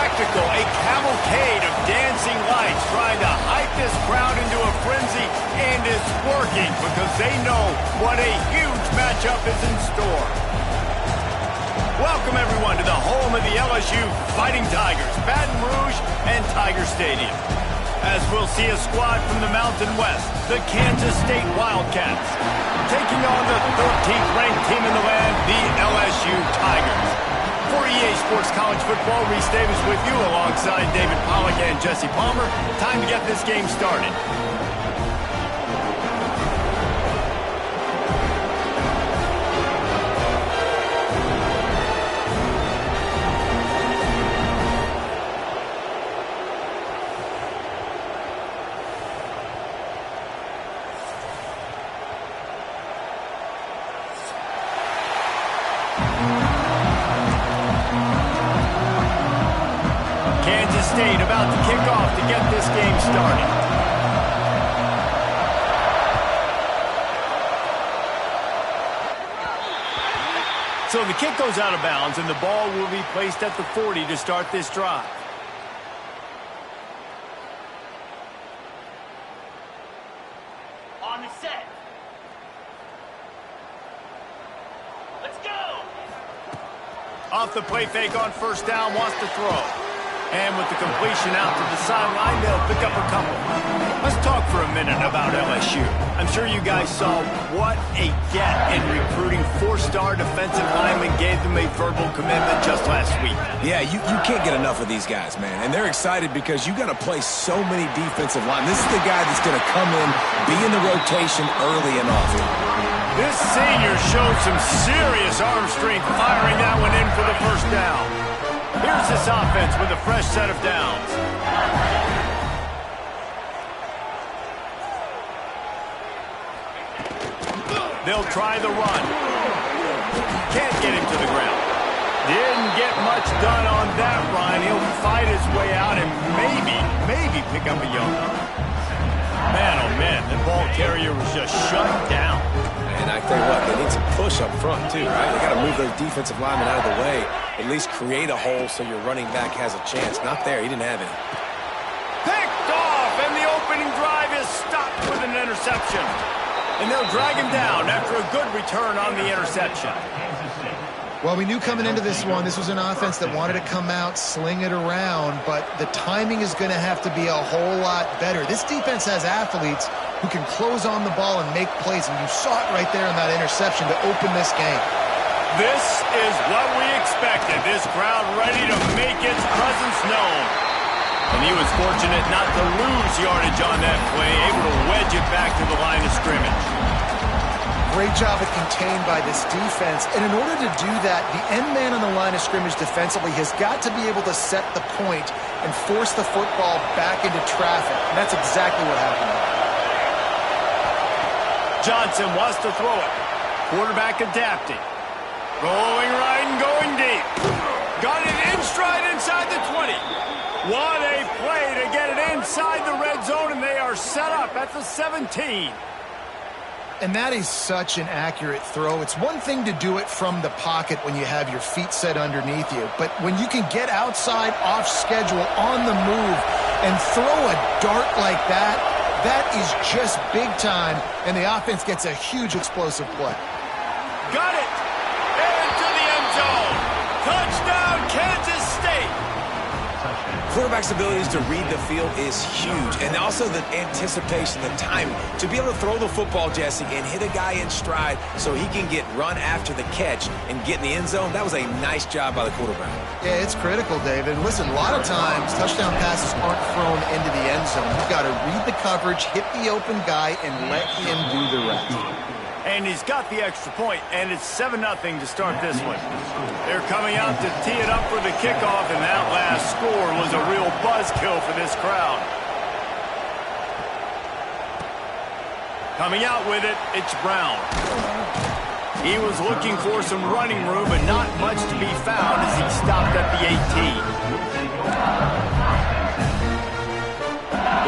spectacle, a cavalcade of dancing lights trying to hype this crowd into a frenzy, and it's working because they know what a huge matchup is in store. Welcome, everyone, to the home of the LSU Fighting Tigers, Baton Rouge and Tiger Stadium. As we'll see a squad from the Mountain West, the Kansas State Wildcats, taking on the 13th ranked team in the land, the LSU Tigers. For EA Sports College Football, Reese Davis with you alongside David Pollack and Jesse Palmer. Time to get this game started. State about to kick off to get this game started. So the kick goes out of bounds, and the ball will be placed at the 40 to start this drive. On the set. Let's go! Off the play fake on first down, wants to throw. And with the completion out to the sideline, they'll pick up a couple. Let's talk for a minute about LSU. I'm sure you guys saw what a get in recruiting. 4-star defensive linemen gave them a verbal commitment just last week. Yeah, you can't get enough of these guys, man. And they're excited because you got to play so many defensive line. This is the guy that's going to come in, be in the rotation early and often. This senior showed some serious arm strength firing that one in for the first down. Here's this offense with a fresh set of downs. They'll try the run. Can't get him to the ground. Didn't get much done on that run. He'll fight his way out and maybe pick up a yard. Man, oh man, the ball carrier was just shut down. And I tell you what, they need some push up front too, right? They got to move those defensive linemen out of the way. At least create a hole so your running back has a chance. Not there. He didn't have it. Picked off, and the opening drive is stopped with an interception. And they'll drag him down after a good return on the interception. Well, we knew coming into this one, this was an offense that wanted to come out, sling it around, but the timing is going to have to be a whole lot better. This defense has athletes who can close on the ball and make plays, and you saw it right there in that interception to open this game. This is what we expected. This crowd ready to make its presence known. And he was fortunate not to lose yardage on that play, able to wedge it back to the line of scrimmage. Great job at contained by this defense. And in order to do that, the end man on the line of scrimmage defensively has got to be able to set the point and force the football back into traffic. And that's exactly what happened. Johnson wants to throw it. Quarterback adapting. Rolling right and going deep. Got it in stride inside the 20. What a play to get it inside the red zone, and they are set up at the 17. And that is such an accurate throw. It's one thing to do it from the pocket when you have your feet set underneath you, but when you can get outside, off schedule, on the move, and throw a dart like that, that is just big time, and the offense gets a huge explosive play. Got it! Into the end zone! Touchdown, Kansas State! Quarterback's abilities to read the field is huge, and also the anticipation, the timing. To be able to throw the football, Jesse, and hit a guy in stride so he can get run after the catch and get in the end zone, that was a nice job by the quarterback. Yeah, it's critical, David. Listen, a lot of times touchdown passes aren't thrown into the end zone. You've got to read the coverage, hit the open guy, and let him do the rest. And he's got the extra point, and it's 7-0 to start this one. They're coming out to tee it up for the kickoff, and that last score was a real buzzkill for this crowd. Coming out with it, it's Brown. He was looking for some running room, but not much to be found as he stopped at the 18.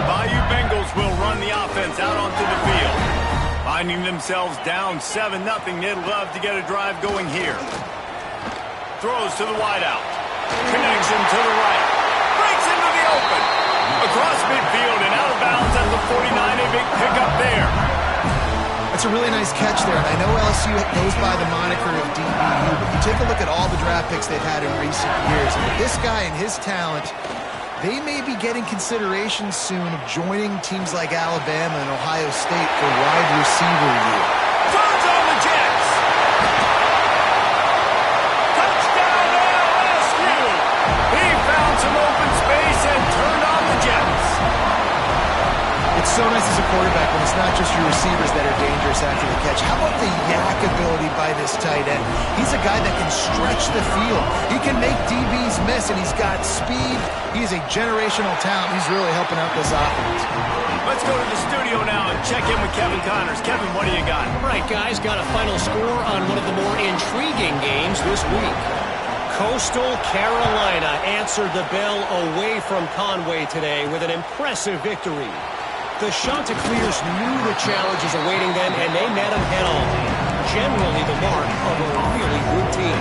The Bayou Bengals will run the offense out onto the field. Finding themselves down 7-0, they'd love to get a drive going here. Throws to the wideout. Connection to the right. across midfield and out of bounds at the 49. A big pickup there. That's a really nice catch there, and I know LSU goes by the moniker of DBU, but you take a look at all the draft picks they've had in recent years, and with this guy and his talent, they may be getting consideration soon of joining teams like Alabama and Ohio State for wide receiver year. Turns on the Jets. Touchdown LSU. He found some open space and turned on the Jets. It's so nice as a quarterback when it's not just your receivers that are dangerous after the catch. How about the yak ability by this tight end? He's a guy that can stretch the field. He can make DBs miss, and he's got speed. He's a generational talent. He's really helping out this offense. Let's go to the studio now and check in with Kevin Connors. Kevin, what do you got? All right, guys, got a final score on one of the more intriguing games this week. Coastal Carolina answered the bell away from Conway today with an impressive victory. The Chanticleers knew the challenges awaiting them, and they met them head-on. Generally the mark of a really good team.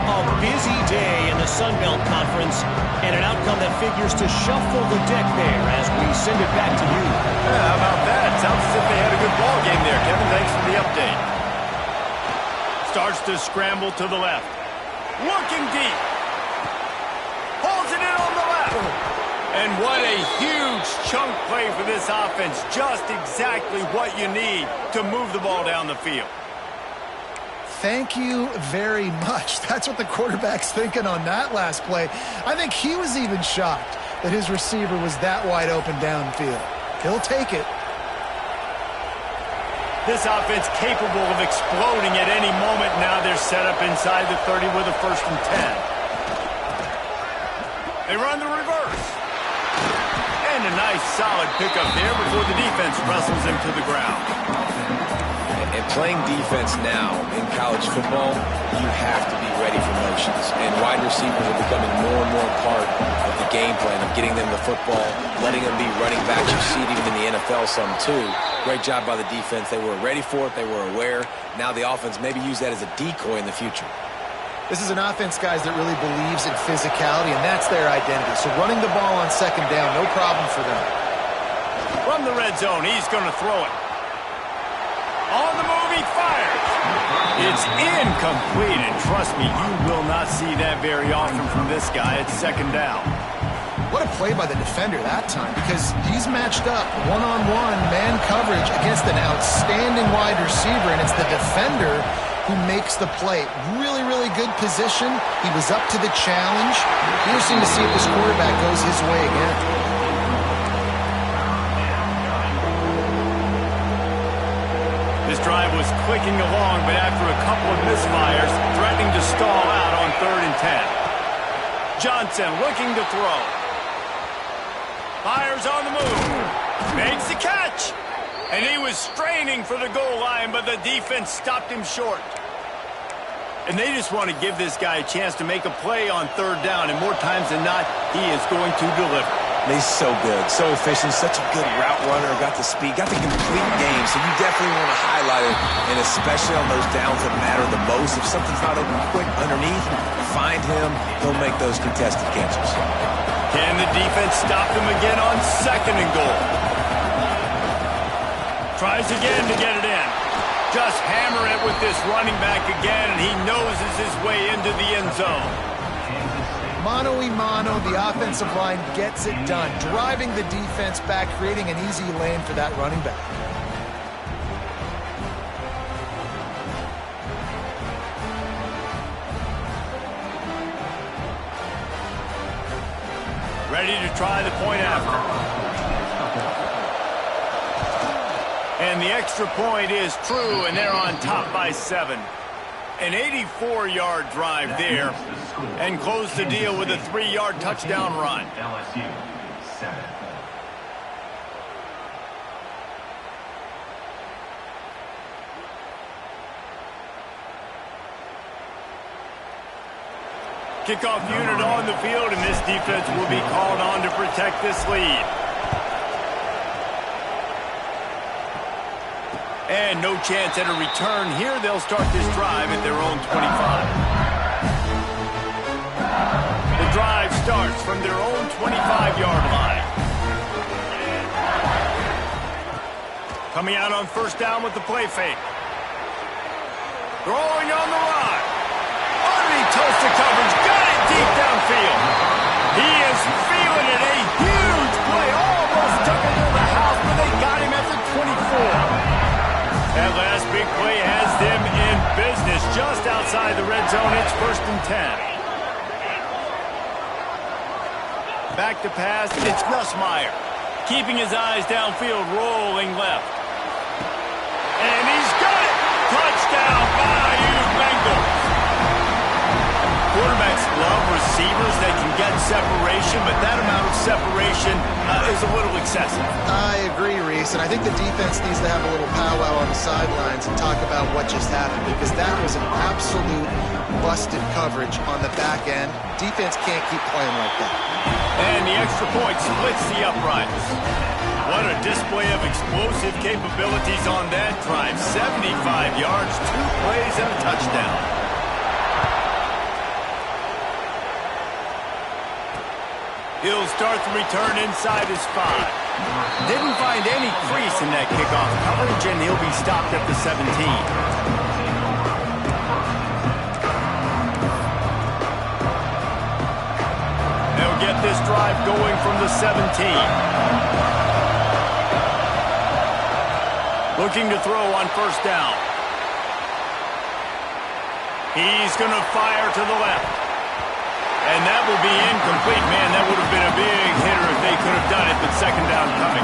A busy day in the Sun Belt Conference, and an outcome that figures to shuffle the deck there as we send it back to you. Yeah, how about that? Sounds as if they had a good ball game there, Kevin. Thanks for the update. Starts to scramble to the left. Looking deep. Pulls it in on the left. And what a huge chunk play for this offense. Just exactly what you need to move the ball down the field. Thank you very much. That's what the quarterback's thinking on that last play. I think he was even shocked that his receiver was that wide open downfield. He'll take it. This offense capable of exploding at any moment. Now they're set up inside the 30 with a 1st and 10. They run the reverse. And a nice solid pickup there before the defense wrestles him to the ground. And playing defense now in college football, you have to be ready for motions. And wide receivers are becoming more and more part of the game plan of getting them the football, letting them be running backs. You see it even in the NFL some too. Great job by the defense. They were ready for it. They were aware. Now the offense maybe use that as a decoy in the future. This is an offense, guys, that really believes in physicality, and that's their identity. So running the ball on 2nd down, no problem for them. From the red zone, he's going to throw it. On the move, he fires. It's incomplete, and trust me, you will not see that very often from this guy. It's 2nd down. What a play by the defender that time, because he's matched up one-on-one man coverage against an outstanding wide receiver, and it's the defender who makes the play. Really, really good position. He was up to the challenge. Interesting to see if this quarterback goes his way again. This drive was clicking along, but after a couple of misfires, threatening to stall out on 3rd and 10. Johnson looking to throw. Fires on the move. Makes the catch. And he was straining for the goal line, but the defense stopped him short. And they just want to give this guy a chance to make a play on 3rd down, and more times than not, he is going to deliver. He's so good, so efficient, such a good route runner, got the speed, got the complete game, so you definitely want to highlight it, and especially on those downs that matter the most. If something's not open quick underneath, find him, he'll make those contested catches. Can the defense stop him again on 2nd and goal? Tries again to get it in. Just hammer it with this running back again, and he noses his way into the end zone. Mano-y-mano, the offensive line gets it done, driving the defense back, creating an easy lane for that running back. Ready to try the point after. And the extra point is true, and they're on top by 7. An 84-yard drive there, and close the deal with a 3-yard touchdown run. LSU 7. Kickoff unit on the field, and this defense will be called on to protect this lead. And no chance at a return here. They'll start this drive at their own 25. The drive starts from their own 25-yard line. Coming out on first down with the play fake. Throwing on the run. Underneath toasted coverage. Got it deep downfield. He is feeling it. A huge play. Almost took him to the house, but they got him at the 24. That last big play has them in business just outside the red zone. It's 1st and 10. Back to pass. It's Nussmeier. Keeping his eyes downfield, rolling left. And he's got it! Touchdown, Bayou Bengals! Quarterbacks love receivers that can get separation, but that amount of separation is a little excessive. I agree, Reese, and I think the defense needs to have a little powwow on the sidelines and talk about what just happened, because that was an absolute busted coverage on the back end. Defense can't keep playing like that. And the extra point splits the uprights. What a display of explosive capabilities on that drive. 75 yards, 2 plays, and a touchdown. He'll start the return inside his 5. Didn't find any crease in that kickoff coverage, and he'll be stopped at the 17. They'll get this drive going from the 17. Looking to throw on first down. He's going to fire to the left. And that will be incomplete. Man, that would have been a big hitter if they could have done it, but second down coming.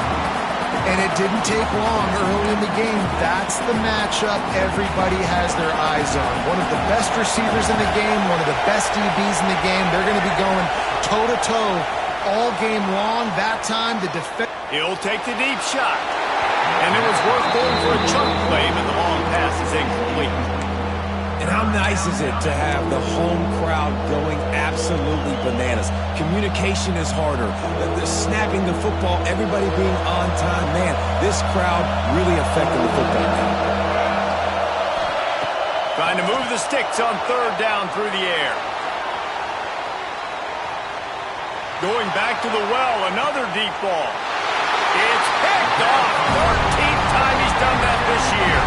And it didn't take long early in the game. That's the matchup everybody has their eyes on. One of the best receivers in the game, one of the best DBs in the game. They're going to be going toe-to-toe all game long. That time, the defense... He'll take the deep shot. And it was worth going for a chunk play, but the long pass is incomplete. And how nice is it to have the home crowd going absolutely bananas? Communication is harder. The snapping the football, everybody being on time. Man, this crowd really affected the football game. Trying to move the sticks on third down through the air. Going back to the well, another deep ball. It's picked off. 13th time he's done that this year.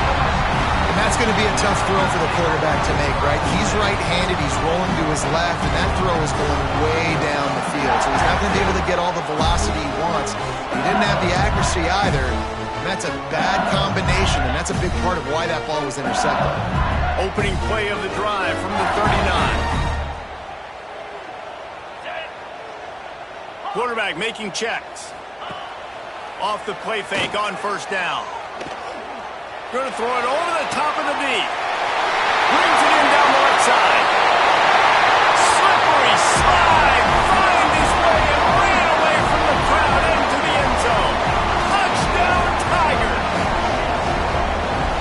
And that's going to be a tough throw for the quarterback to make, right? He's right-handed, he's rolling to his left, and that throw is going way down the field. So he's not going to be able to get all the velocity he wants. He didn't have the accuracy either, and that's a bad combination, and that's a big part of why that ball was intercepted. Opening play of the drive from the 39. Quarterback making checks. Off the play fake on first down. Going to throw it over the top of the knee. Brings it in down the left side. Slippery slide. Find his way and ran away from the crowd into the end zone. Touchdown, Tigers.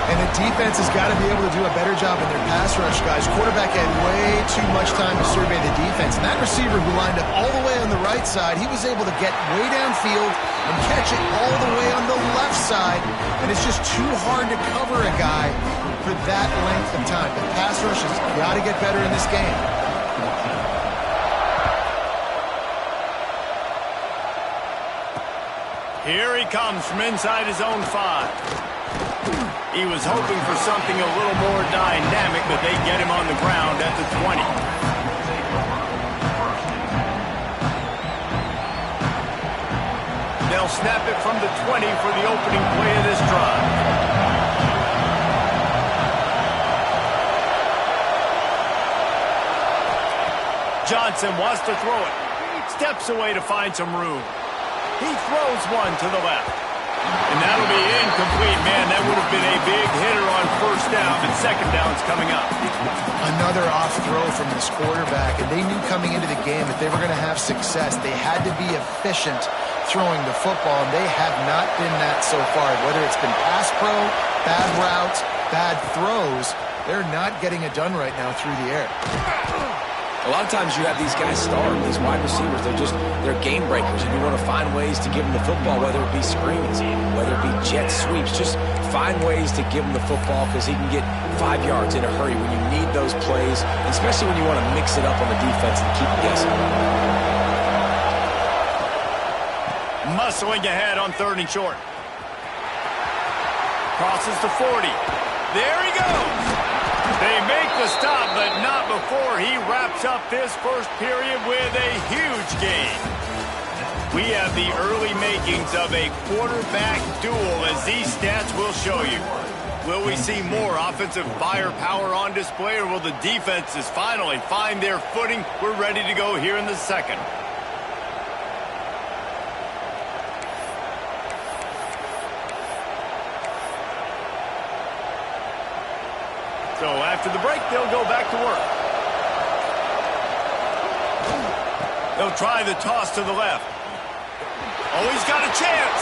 And the defense has got to be able to do a better job in their pass rush, guys. Quarterback had way too much time to survey the defense. And that receiver who lined up all the way on the right side, he was able to get way downfield and catch it all the way on the left side. And it's just too hard to cover a guy for that length of time. The pass rush has got to get better in this game. Here he comes from inside his own 5. He was hoping for something a little more dynamic, but they get him on the ground at the 20. They'll snap it from the 20 for the opening play of this drive. Johnson wants to throw it. Steps away to find some room. He throws one to the left. And that'll be incomplete. Man, that would have been a big hitter on first down, but second down's coming up. Another off throw from this quarterback, and they knew coming into the game that they were going to have success. They had to be efficient throwing the football, and they have not been that so far. Whether it's been pass pro, bad routes, bad throws, they're not getting it done right now through the air. A lot of times you have these guys start, these wide receivers, they're game breakers, and you want to find ways to give them the football, whether it be screens, whether it be jet sweeps. Just find ways to give him the football because he can get 5 yards in a hurry when you need those plays, especially when you want to mix it up on the defense and keep guessing. Muscling ahead on third and short. Crosses to 40. There he goes. They make the stop, but not before he wraps up this first period with a huge gain. We have the early makings of a quarterback duel, as these stats will show you. Will we see more offensive firepower on display, or will the defenses finally find their footing? We're ready to go here in the second. So after the break, they'll go back to work. They'll try the toss to the left. Oh, he's got a chance.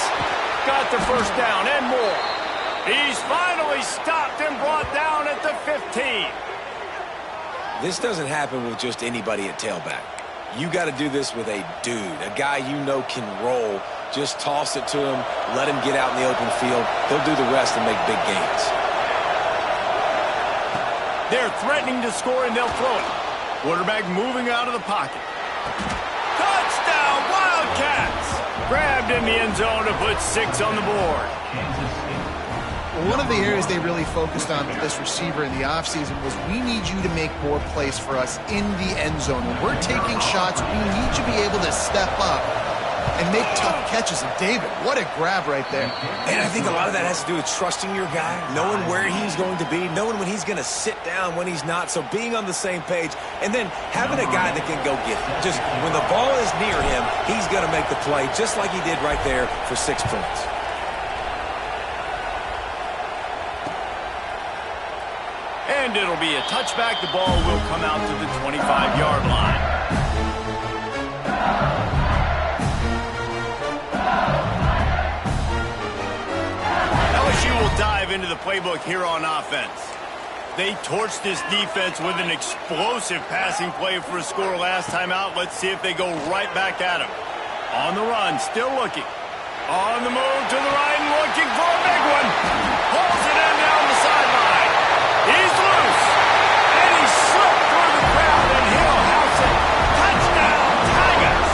Got the first down and more. He's finally stopped and brought down at the 15. This doesn't happen with just anybody at tailback. You got to do this with a dude, a guy you know can roll. Just toss it to him, let him get out in the open field. He'll do the rest and make big gains. They're threatening to score, and they'll throw it. Quarterback moving out of the pocket. Touchdown, Wildcats! Grabbed in the end zone to put 6 on the board. One of the areas they really focused on with this receiver in the offseason was, we need you to make more plays for us in the end zone. When we're taking shots, we need you to be able to step up and make tough catches. And David, what a grab right there. And I think a lot of that has to do with trusting your guy, knowing where he's going to be, knowing when he's going to sit down, when he's not. So being on the same page, and then having a guy that can go get it. Just when the ball is near him, he's going to make the play, just like he did right there for 6 points. And it'll be a touchback. The ball will come out to the 25-yard line. LSU will dive into the playbook here on offense. They torched this defense with an explosive passing play for a score last time out. Let's see if they go right back at him. On the run, still looking. On the move to the right, looking for a big one. Pulls it in down the sideline. He's loose. And he slipped through the crowd, and he'll house it. Touchdown, Tigers.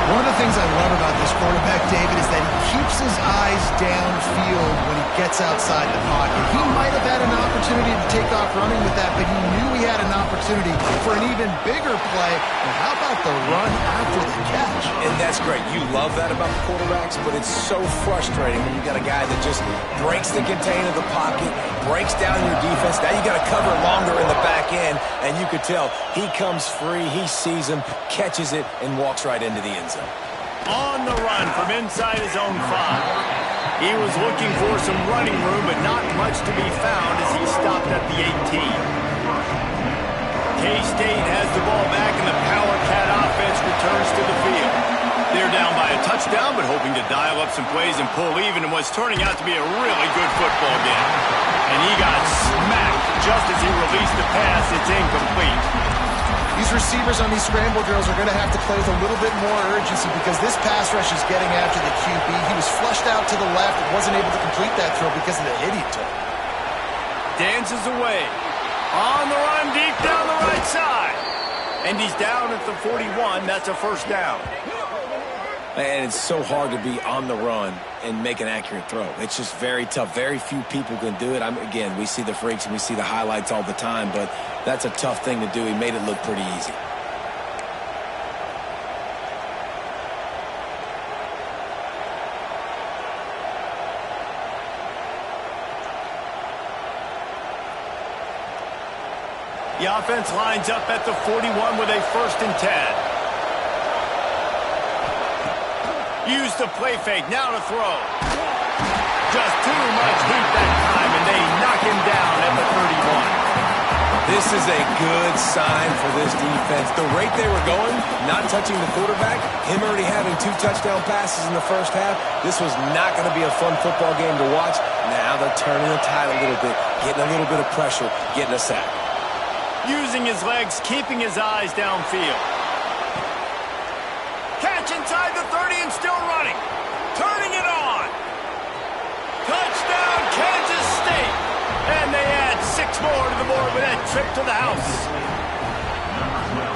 One of the things I love about this quarterback, David, is that he keeps his eyes downfield when he gets outside the pocket. He might have had an opportunity to take off running with that, but he knew he had an opportunity for an even bigger play. And how about the run after the catch? And that's great. You love that about the quarterbacks, but it's so frustrating when you got a guy that just breaks the contain of the pocket, breaks down your defense. Now you got to cover longer in the back end, and you could tell he comes free, he sees him, catches it, and walks right into the end zone. On the run from inside his own 5. He was looking for some running room, but not much to be found as he stopped at the 18. K-State has the ball back, and the Power Cat offense returns to the field. They're down by a touchdown, but hoping to dial up some plays and pull even in what's turning out to be a really good football game. And he got smacked just as he released the pass. It's incomplete. These receivers on these scramble drills are going to have to play with a little bit more urgency, because this pass rush is getting after the QB. He was flushed out to the left and wasn't able to complete that throw because of the hit he took. Dances away. On the run, deep down the right side. And he's down at the 41. That's a first down. And it's so hard to be on the run and make an accurate throw. It's just very tough. Very few people can do it. Again, we see the freaks and we see the highlights all the time, but that's a tough thing to do. He made it look pretty easy. The offense lines up at the 41 with a 1st and 10. Use the play fake, now to throw. Just too much heat that time, and they knock him down at the 31. This is a good sign for this defense. The rate they were going, not touching the quarterback, him already having 2 touchdown passes in the first half, this was not going to be a fun football game to watch. Now they're turning the tide a little bit, getting a little bit of pressure, getting a sack. Using his legs, keeping his eyes downfield. Catch inside the 30 and still running. Turning it on. Touchdown, Kansas State. And they add 6 more to the board with that trip to the house.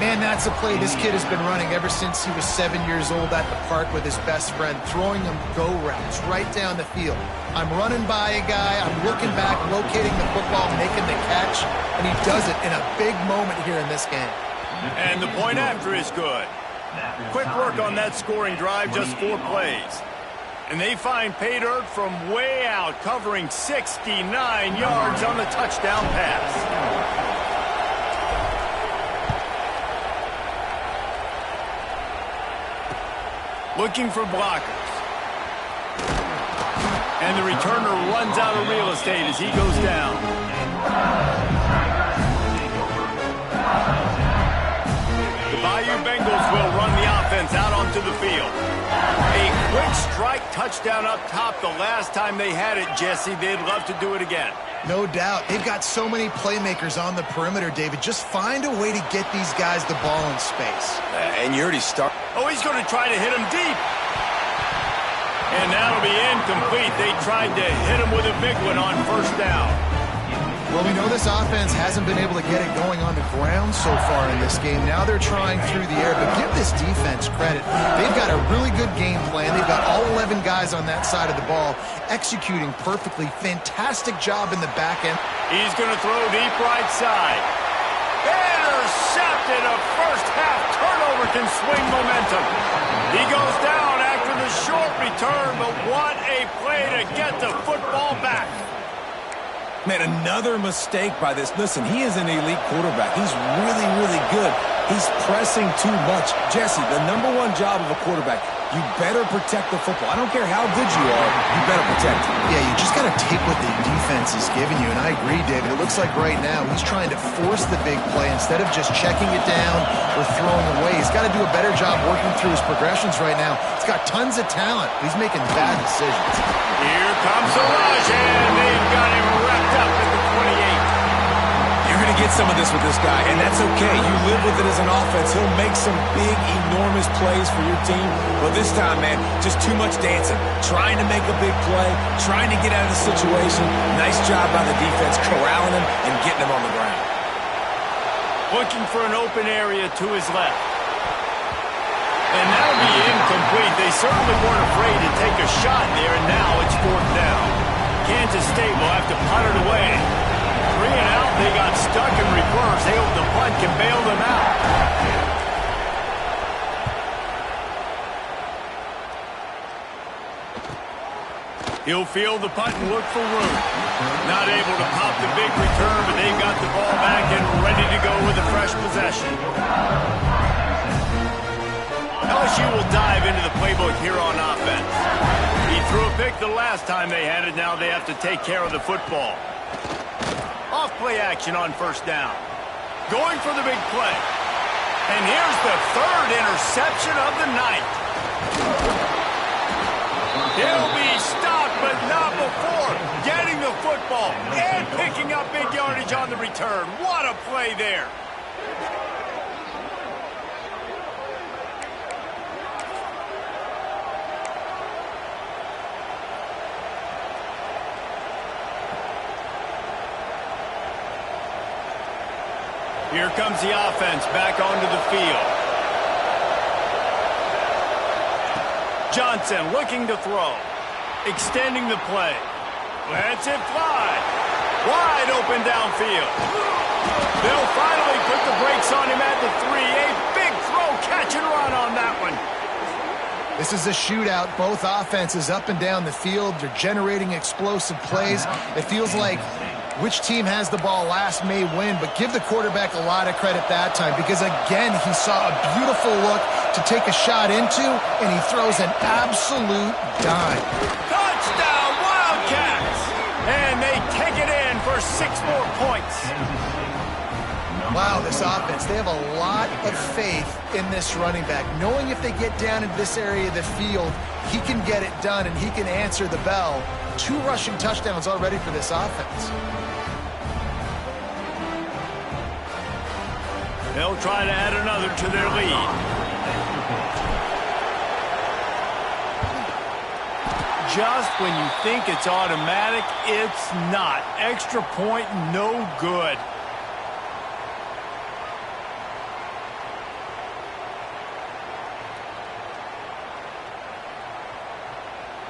Man, that's a play this kid has been running ever since he was 7 years old at the park with his best friend, throwing him go routes right down the field. I'm running by a guy, I'm looking back, locating the football, making the catch, and he does it in a big moment here in this game. And the point after is good. Quick work on that scoring drive, just 4 plays. And they find pay dirt from way out, covering 69 yards on the touchdown pass. Looking for blockers. And the returner runs out of real estate as he goes down. The Bayou Bengals will run the offense out onto the field. A quick strike touchdown up top the last time they had it, Jesse. They'd love to do it again. No doubt. They've got so many playmakers on the perimeter, David. Just find a way to get these guys the ball in space. And you already start. Oh, he's going to try to hit him deep. And that'll be incomplete. They tried to hit him with a big one on first down. Well, we know this offense hasn't been able to get it going on the ground so far in this game. Now they're trying through the air, but give this defense credit. They've got a really good game plan. They've got all 11 guys on that side of the ball executing perfectly. Fantastic job in the back end. He's going to throw deep right side. Intercepted. A first-half turnover can swing momentum. He goes down after the short return, but what a play to get the football back. Man, another mistake by this. Listen, he is an elite quarterback. He's really, really good. He's pressing too much. Jesse, the number one job of a quarterback, you better protect the football. I don't care how good you are, you better protect it. Yeah, you just got to take what the defense is giving you, and I agree, David. It looks like right now he's trying to force the big play instead of just checking it down or throwing away. He's got to do a better job working through his progressions right now. He's got tons of talent. He's making bad decisions. Here comes the rush, and they've got him wrapped up at the 28. You're going to get some of this with this guy, and that's okay. You live with it as an offense. He'll make some big, enormous plays for your team. But this time, man, just too much dancing. Trying to make a big play, trying to get out of the situation. Nice job by the defense corralling him and getting him on the ground. Looking for an open area to his left. And that'll be incomplete. They certainly weren't afraid to take a shot there, and now it's 4th down. Kansas State will have to punt it away. 3 and out, they got stuck in reverse. They hope the punt can bail them out. He'll field the punt and look for room. Not able to pop the big return, but they've got the ball back and ready to go with a fresh possession. LSU will dive into the playbook here on offense. He threw a pick the last time they had it. Now they have to take care of the football. Off play action on first down. Going for the big play. And here's the 3rd interception of the night. He'll be stopped, but not before getting the football and picking up big yardage on the return. What a play there. Here comes the offense back onto the field. Johnson looking to throw. Extending the play. Lets it fly. Wide open downfield. They'll finally put the brakes on him at the 3. A big throw, catch and run on that one. This is a shootout. Both offenses up and down the field. They're generating explosive plays. It feels like which team has the ball last may win, but give the quarterback a lot of credit that time because, again, he saw a beautiful look to take a shot into, and he throws an absolute dime. Touchdown, Wildcats! And they take it in for 6 more points. Wow, this offense, they have a lot of faith in this running back. Knowing if they get down in this area of the field, he can get it done and he can answer the bell. 2 rushing touchdowns already for this offense. They'll try to add another to their lead. Just when you think it's automatic, it's not. Extra point, no good.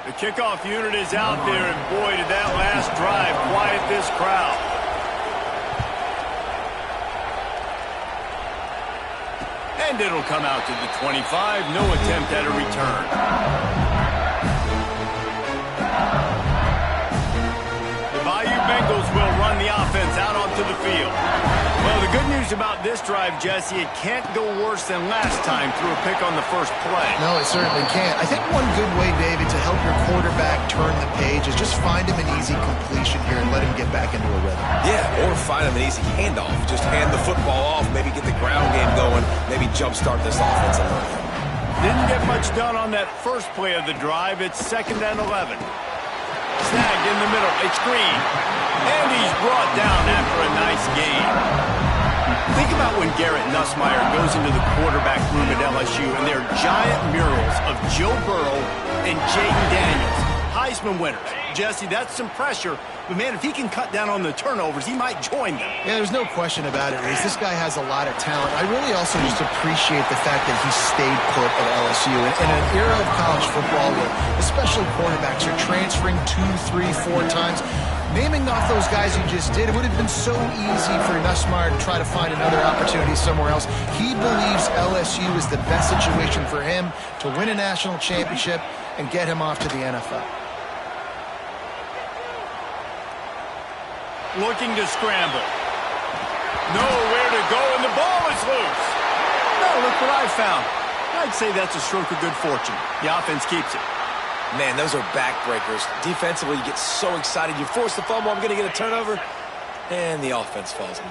The kickoff unit is out there, and boy, did that last drive quiet this crowd. And it'll come out to the 25. No attempt at a return. The Bayou Bengals will run the offense out onto the field. Well, the good news about this drive, Jesse, it can't go worse than last time through a pick on the first play. No, it certainly can't. I think one good way, David, to help your quarterback turn the page is just find him an easy completion here and let him get back into a rhythm. Yeah, or find him an easy handoff. Just hand the football off, maybe get the ground game going, maybe jumpstart this offense a little. Didn't get much done on that first play of the drive. It's 2nd and 11. Snagged in the middle. It's Green. And he's brought down after a nice gain. Think about when Garrett Nussmeier goes into the quarterback room at LSU and there are giant murals of Joe Burrow and Jaden Daniels, Heisman winners. Jesse, that's some pressure. But, man, if he can cut down on the turnovers, he might join them. Yeah, there's no question about it, Reese. This guy has a lot of talent. I really also just appreciate the fact that he stayed put at LSU. In an era of college football where especially quarterbacks are transferring 2, 3, 4 times, naming off those guys you just did, it would have been so easy for Nussmeier to try to find another opportunity somewhere else. He believes LSU is the best situation for him to win a national championship and get him off to the NFL. Looking to scramble. Nowhere to go, and the ball is loose. No, look what I found. I'd say that's a stroke of good fortune. The offense keeps it. Man, those are backbreakers. Defensively, you get so excited. You force the fumble, I'm going to get a turnover, and the offense falls in.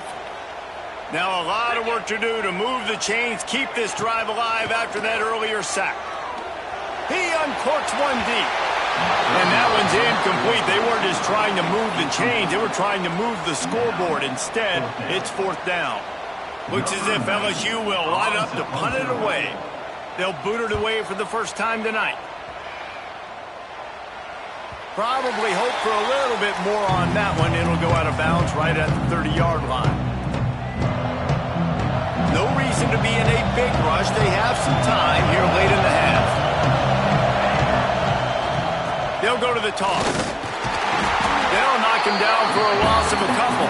Now a lot of work to do to move the chains, keep this drive alive after that earlier sack. He uncorks one deep. And that one's incomplete. They weren't just trying to move the chains. They were trying to move the scoreboard. Instead, it's 4th down. Looks as if LSU will line up to punt it away. They'll boot it away for the first time tonight. Probably hope for a little bit more on that one. It'll go out of bounds right at the 30-yard line. No reason to be in a big rush. They have some time here late in the half. They'll go to the toss. They'll knock him down for a loss of a couple.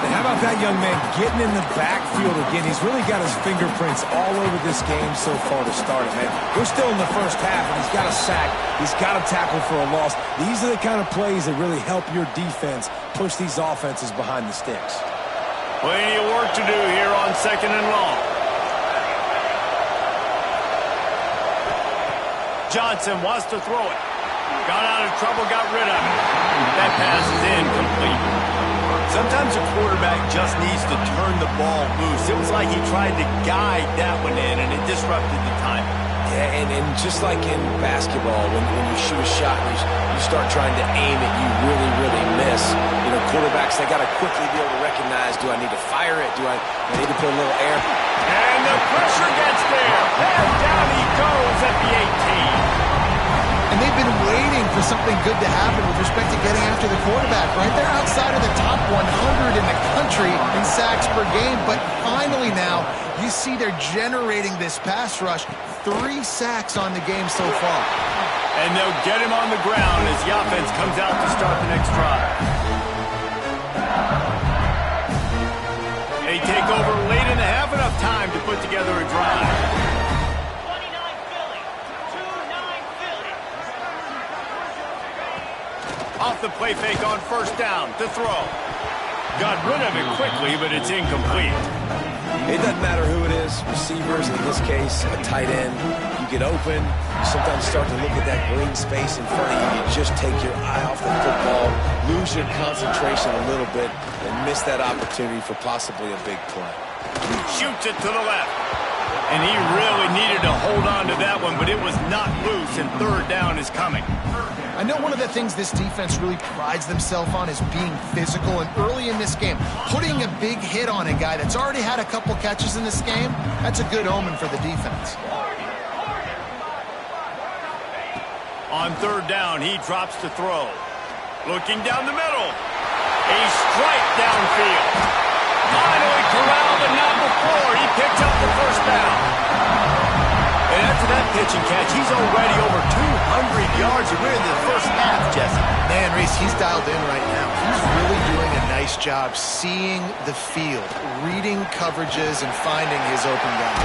And how about that young man getting in the backfield again? He's really got his fingerprints all over this game so far to start it, man. We're still in the first half, and he's got a sack. He's got a tackle for a loss. These are the kind of plays that really help your defense push these offenses behind the sticks. Plenty of work to do here on 2nd and long. Johnson wants to throw it. Got out of trouble, got rid of it. That pass is incomplete. Sometimes a quarterback just needs to turn the ball loose. It was like he tried to guide that one in, and it disrupted the timing. Yeah, and just like in basketball, when you shoot a shot and you start trying to aim it, you really, really miss. You know, quarterbacks, they got to quickly be able to recognize, do I need to fire it? Do I need to put a little air? And the pressure gets there. And down he goes at the 18. And they've been waiting for something good to happen with respect to getting after the quarterback, right? They're outside of the top 100 in the country in sacks per game, but finally now you see they're generating this pass rush. 3 sacks on the game so far. And they'll get him on the ground as the offense comes out to start the next drive. They take over late in the half, enough time to put together a drive. Off the play fake on 1st down to throw. Got rid of it quickly, but it's incomplete. It doesn't matter who it is, receivers, in this case, a tight end. You get open, you sometimes start to look at that green space in front of you. You just take your eye off the football, lose your concentration a little bit, and miss that opportunity for possibly a big play. He shoots it to the left. And he really needed to hold on to that one, but it was not loose, and 3rd down is coming. I know one of the things this defense really prides themselves on is being physical, and early in this game, putting a big hit on a guy that's already had a couple catches in this game, that's a good omen for the defense. On 3rd down, he drops to throw. Looking down the middle. A strike downfield. Finally corralled, but not before. He picks up the 1st down. And after that pitch and catch, he's already over 200 yards dialed in right now. He's really doing a nice job seeing the field, reading coverages, and finding his open guy.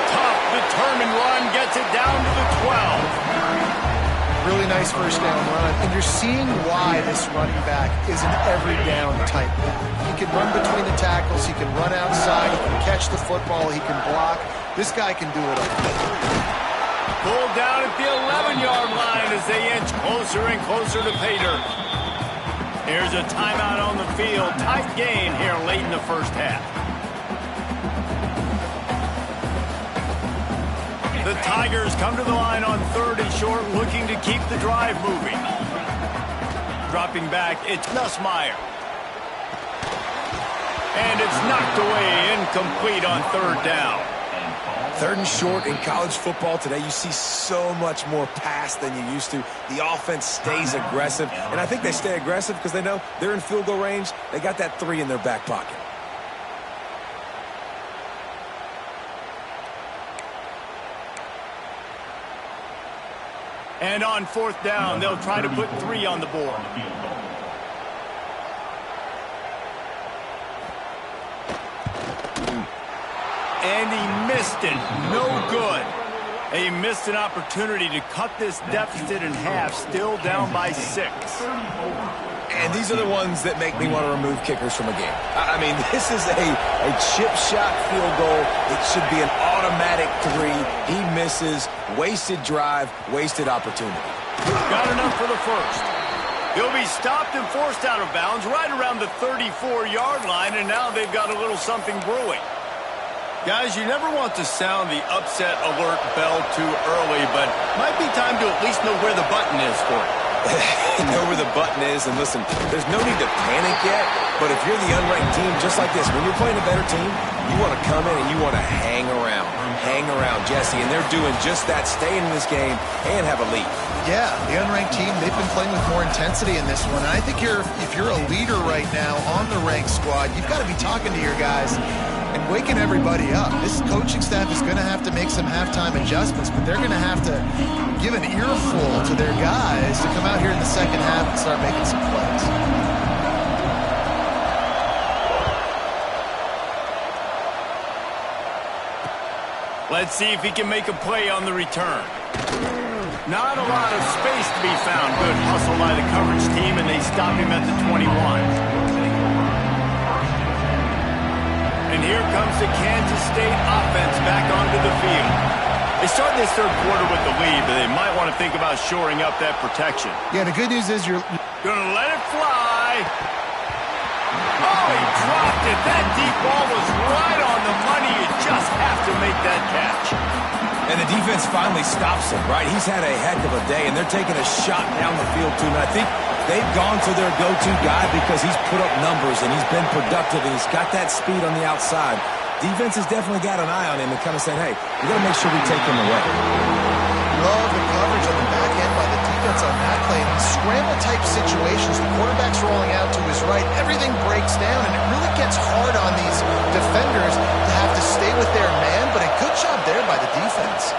Tough, determined run gets it down to the 12. Really nice first down run, and you're seeing why this running back is an every down type back. He can run between the tackles, he can run outside, he can catch the football, he can block. This guy can do it all. Pulled down at the 11-yard line as they inch closer and closer to pay dirt. Here's a timeout on the field. Tight game here late in the first half. The Tigers come to the line on 3rd and short, looking to keep the drive moving. Dropping back, it's Nussmeier. And it's knocked away, incomplete on 3rd down. 3rd and short in college football today, you see so much more pass than you used to. The offense stays aggressive, and I think they stay aggressive because they know they're in field goal range. They got that 3 in their back pocket. And on 4th down, they'll try to put 3 on the board. And he missed it. No good. He missed an opportunity to cut this deficit in half, still down by 6. And these are the ones that make me want to remove kickers from a game. I mean, this is a chip shot field goal. It should be an automatic 3. He misses. Wasted drive, wasted opportunity. Got enough for the first. He'll be stopped and forced out of bounds right around the 34-yard line, and now they've got a little something brewing. Guys, you never want to sound the upset alert bell too early, but might be time to at least know where the button is for it. Know where the button is, and listen, there's no need to panic yet, but if you're the unranked team, just like this, when you're playing a better team, you want to come in and you want to hang around, Jesse, and they're doing just that, staying in this game and have a lead. Yeah, the unranked team, they've been playing with more intensity in this one. And I think if you're a leader right now on the ranked squad, you've got to be talking to your guys and waking everybody up. This coaching staff is going to have to make some halftime adjustments, but they're going to have to give an earful to their guys to come out here in the second half and start making some plays. Let's see if he can make a play on the return. Not a lot of space to be found. Good hustle by the coverage team, and they stop him at the 21. And here comes the Kansas State offense back onto the field. They start this 3rd quarter with the lead, but they might want to think about shoring up that protection. Yeah, the good news is you're gonna let it fly. Oh, he dropped it. That deep ball was right on the money. You just have to make that catch. And the defense finally stops him, right? He's had a heck of a day, and they're taking a shot down the field, too. And I think they've gone to their go-to guy because he's put up numbers, and he's been productive, and he's got that speed on the outside. Defense has definitely got an eye on him and kind of saying, hey, we got to make sure we take him away. love the coverage on the back end by the defense on that play. In scramble-type situations, the quarterback's rolling out to his right. Everything breaks down, and it really gets hard on these defenders to have to stay with their man, but a good job there by the defense.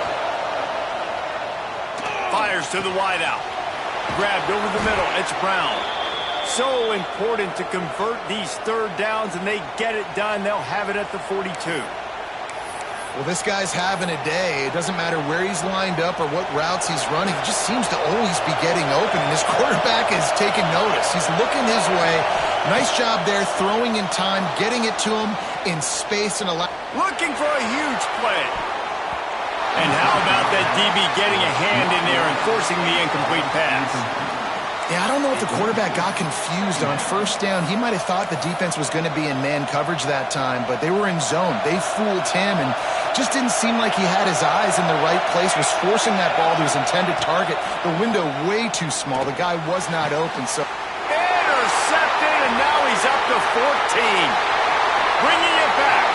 Fires to the wideout. Grabbed over the middle. It's Brown. So important to convert these third downs, and they get it done. They'll have it at the 42. Well, this guy's having a day. It doesn't matter where he's lined up or what routes he's running. He just seems to always be getting open, and his quarterback is taking notice. He's looking his way. Nice job there, throwing in time, getting it to him in space. And looking for a huge play. And how about that DB getting a hand in there and forcing the incomplete pass? Yeah, I don't know if the quarterback got confused on first down. He might have thought the defense was going to be in man coverage that time, but they were in zone. They fooled him and just didn't seem like he had his eyes in the right place, was forcing that ball to his intended target. The window way too small. The guy was not open. So intercepted, and now he's up to 14. Bringing it back.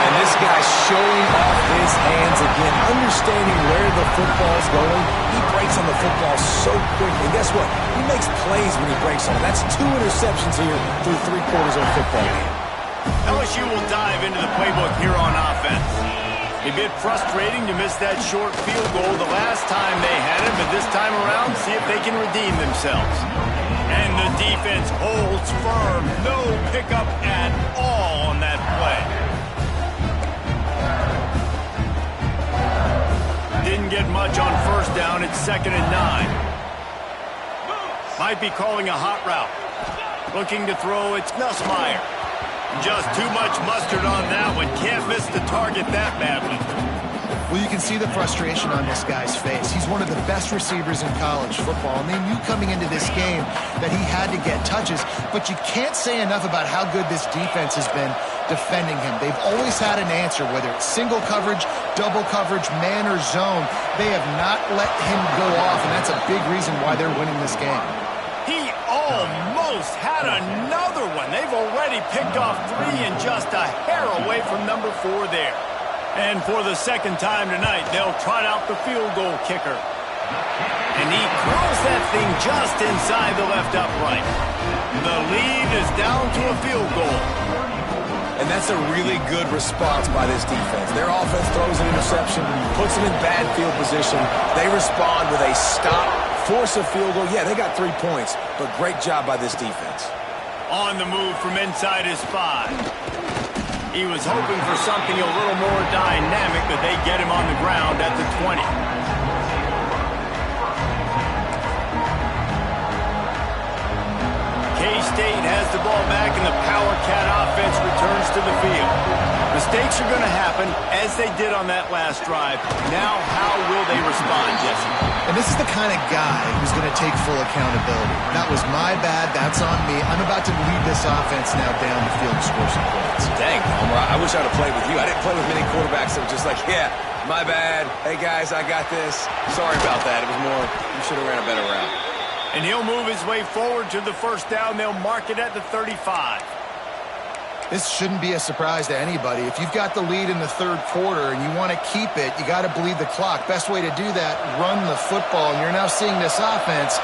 And this guy showing off his hands again, understanding where the football's going. He breaks on the football so quick. And guess what? He makes plays when he breaks on it. That's 2 interceptions here through 3 quarters of the football game. LSU will dive into the playbook here on offense. A bit frustrating to miss that short field goal the last time they had it, but this time around, see if they can redeem themselves. And the defense holds firm. No pickup at all on that play. Didn't get much on first down. It's 2nd and 9. Might be calling a hot route. Looking to throw, it's Nussmeier. Just too much mustard on that one. Can't miss the target that badly. Well, you can see the frustration on this guy's face. He's one of the best receivers in college football, and they knew coming into this game that he had to get touches, but you can't say enough about how good this defense has been defending him. They've always had an answer, whether it's single coverage, double coverage, man or zone. They have not let him go off, and that's a big reason why they're winning this game. He almost had another one. They've already picked off 3 and just a hair away from number 4 there. And for the second time tonight, they'll trot out the field goal kicker. And he throws that thing just inside the left upright. The lead is down to a field goal. And that's a really good response by this defense. Their offense throws an interception, puts them in bad field position. They respond with a stop, force a field goal. Yeah, they got 3 points, but great job by this defense. On the move from inside his 5. He was hoping for something a little more dynamic, but they get him on the ground at the 20. K-State has the ball back, and the Power Cat offense returns to the field. Mistakes are going to happen, as they did on that last drive. Now, how will they respond, Jesse? And this is the kind of guy who's going to take full accountability. That was my bad. That's on me. I'm about to lead this offense now down the field to score some points. Dang, Homer, I wish I'd have played with you. I didn't play with many quarterbacks that were just like, yeah, my bad. Hey, guys, I got this. Sorry about that. It was more, you should have ran a better route. And he'll move his way forward to the first down. They'll mark it at the 35. This shouldn't be a surprise to anybody. If you've got the lead in the third quarter and you want to keep it, you got to bleed the clock. Best way to do that, run the football. And you're now seeing this offense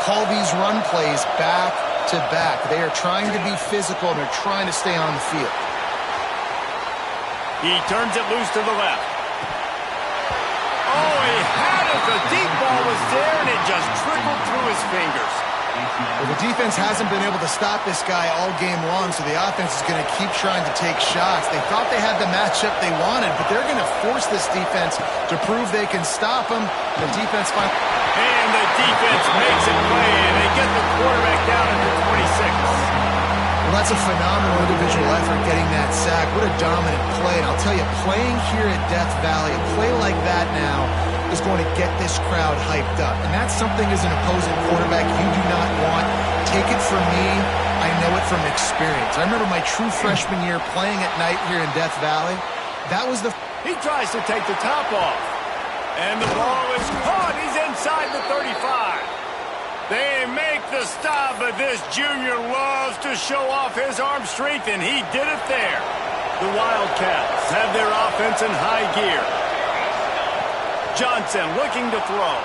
call these run plays back to back. They are trying to be physical, and they're trying to stay on the field. He turns it loose to the left. Oh, he had it. The deep ball was there, and it just trickled through his fingers. Well, the defense hasn't been able to stop this guy all game long, so the offense is going to keep trying to take shots. They thought they had the matchup they wanted, but they're going to force this defense to prove they can stop him. The defense finally... And the defense makes it play, and they get the quarterback down at the 26. Well, that's a phenomenal individual effort getting that sack. What a dominant play. And I'll tell you, playing here at Death Valley, a play like that now is going to get this crowd hyped up. And that's something as an opposing quarterback you do not want. Take it from me. I know it from experience. I remember my true freshman year playing at night here in Death Valley. That was the... He tries to take the top off. And the ball is caught. He's inside the 35. They make the stop, but this junior loves to show off his arm strength, and he did it there. The Wildcats have their offense in high gear. Johnson looking to throw.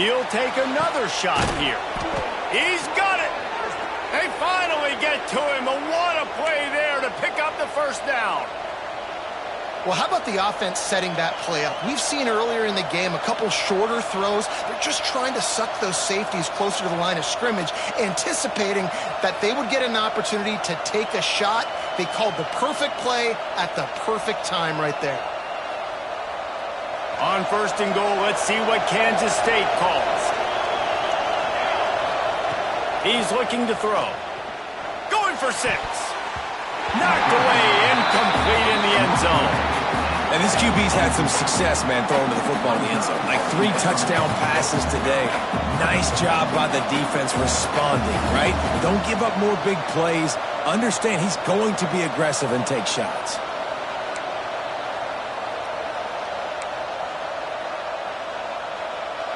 He'll take another shot here. He's got it. They finally get to him. And what a play there to pick up the first down. Well, how about the offense setting that play up? We've seen earlier in the game a couple shorter throws. They're just trying to suck those safeties closer to the line of scrimmage, anticipating that they would get an opportunity to take a shot. They called the perfect play at the perfect time right there. On first and goal, let's see what Kansas State calls. He's looking to throw. Going for 6. Knocked away, incomplete in the end zone. And this QB's had some success, man, throwing to the football in the end zone. Like 3 touchdown passes today. Nice job by the defense responding, right? Don't give up more big plays. Understand he's going to be aggressive and take shots.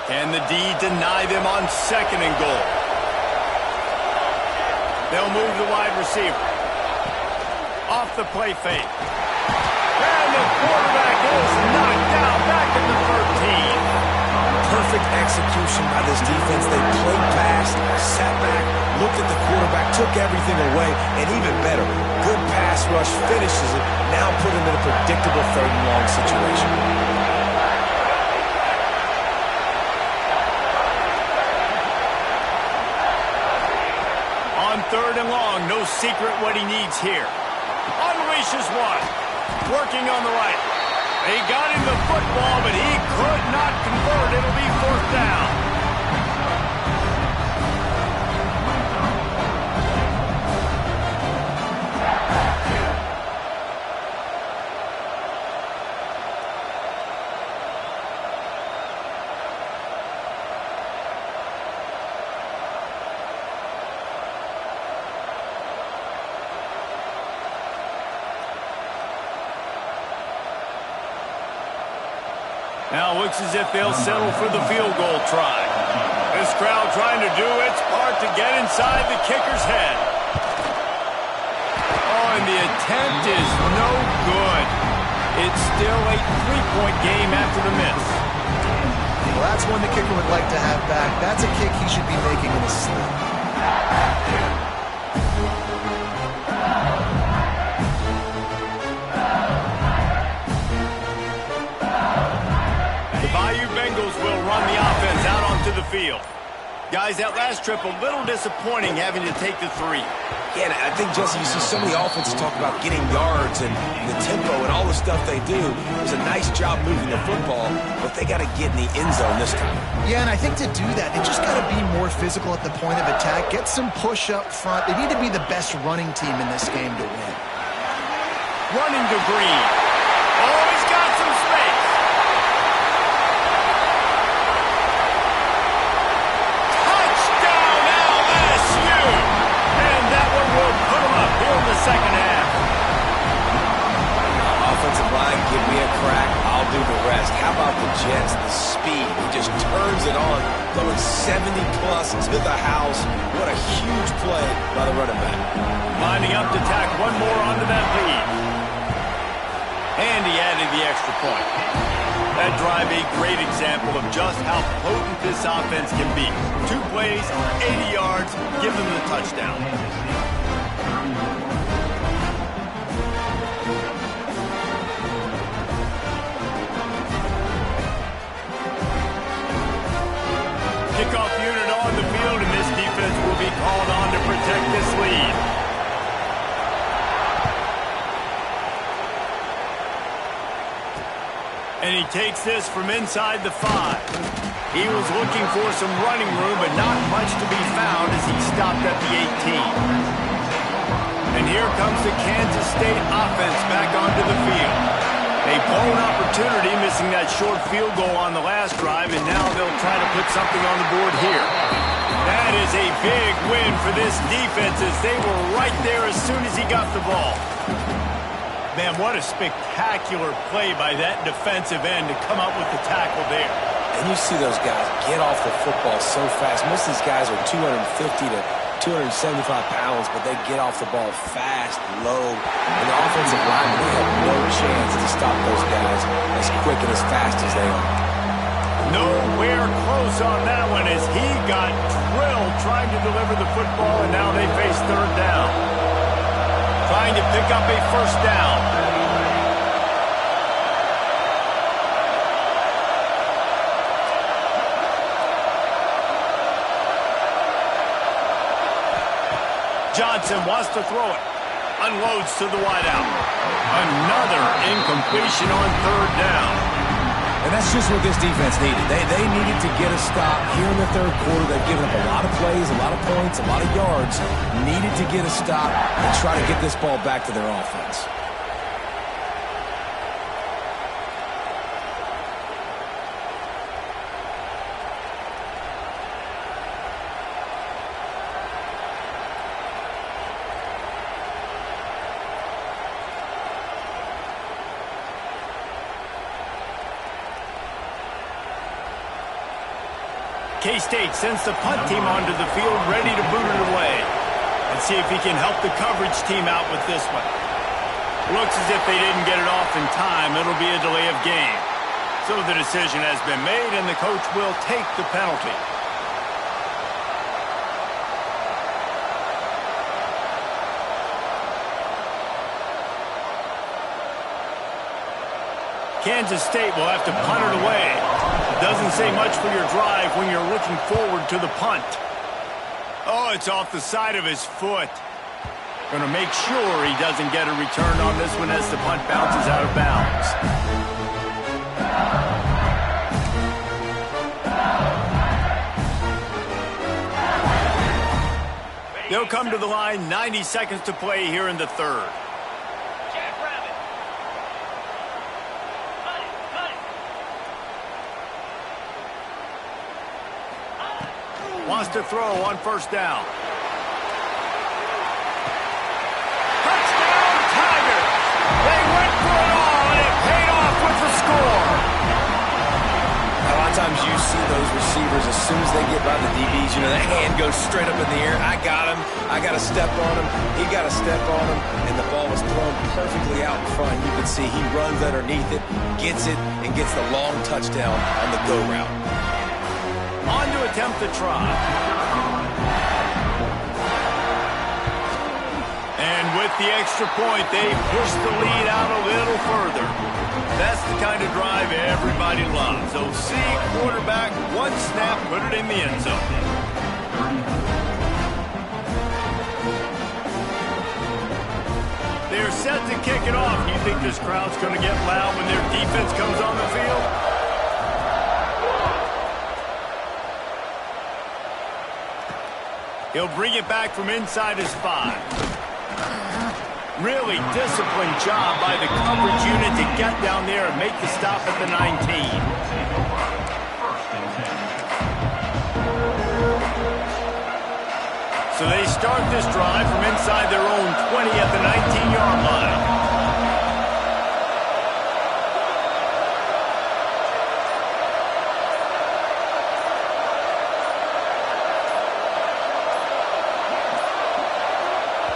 Can the D deny them on second and goal? They'll move the wide receiver. Off the play fake. And the quarterback is knocked out back at the 13. Perfect execution by this defense. They played pass, sat back, looked at the quarterback, took everything away, and even better, good pass rush finishes it, now put him in a predictable 3rd and long situation. secret what he needs here. Unleashes one. Working on the right. They got him the football, but he could not convert. It'll be fourth down. Now it looks as if they'll settle for the field goal try. This crowd trying to do its part to get inside the kicker's head. Oh, and the attempt is no good. It's still a three-point game after the miss. Well, that's one the kicker would like to have back. That's a kick he should be making in his sleep. Will run the offense out onto the field. Guys, that last trip a little disappointing having to take the three. Yeah, and I think, Jesse, you see so many offenses talk about getting yards and the tempo and all the stuff they do. It was a nice job moving the football, but they got to get in the end zone this time. Yeah, and I think to do that, they just got to be more physical at the point of attack, get some push up front. They need to be the best running team in this game to win. Running to Green. Oh, he's got some space. The second half. Offensive line, give me a crack, I'll do the rest. How about the Jets, the speed? He just turns it on, going 70-plus to the house. What a huge play by the running back. Lining up to tack one more onto that lead. And he added the extra point. That drive a great example of just how potent this offense can be. 2 plays, 80 yards, give them the touchdown. Kickoff unit on the field, and this defense will be called on to protect this lead. And he takes this from inside the 5. He was looking for some running room, but not much to be found as he stopped at the 18. And here comes the Kansas State offense back onto the field. A blown opportunity, missing that short field goal on the last drive, and now they'll try to put something on the board here. That is a big win for this defense as they were right there as soon as he got the ball. Man, what a spectacular play by that defensive end to come up with the tackle there. And you see those guys get off the football so fast. Most of these guys are 250 to 275 pounds, but they get off the ball fast, low. And the offensive linemen, they have no chance to stop those guys as quick and as fast as they are. Nowhere close on that one as he got drilled trying to deliver the football, and now they face third down. Trying to pick up a first down. Johnson wants to throw it. Unloads to the wideout. Another incompletion on third down. And that's just what this defense needed. They needed to get a stop here in the third quarter. They've given up a lot of plays, a lot of points, a lot of yards. Needed to get a stop and try to get this ball back to their offense. K-State sends the punt team onto the field, ready to boot it away. And see if he can help the coverage team out with this one. Looks as if they didn't get it off in time. It'll be a delay of game. So the decision has been made, and the coach will take the penalty. Kansas State will have to punt it away. Doesn't say much for your drive when you're looking forward to the punt. Oh, it's off the side of his foot. Going to make sure he doesn't get a return on this one as the punt bounces out of bounds. They'll come to the line, 90 seconds to play here in the third. Wants to throw on first down. Touchdown, Tigers! They went for it all, and it paid off with the score. A lot of times you see those receivers, as soon as they get by the DBs, you know, that hand goes straight up in the air. I got him. I got to step on him. He got to step on him, and the ball was thrown perfectly out in front. You can see he runs underneath it, gets it, and gets the long touchdown on the go route. On to attempt the try. And with the extra point, they push the lead out a little further. That's the kind of drive everybody loves. So see quarterback, one snap, put it in the end zone. They're set to kick it off. You think this crowd's going to get loud when their defense comes on the field? He'll bring it back from inside his 5. Really disciplined job by the coverage unit to get down there and make the stop at the 19. So they start this drive from inside their own 20 at the 19-yard line.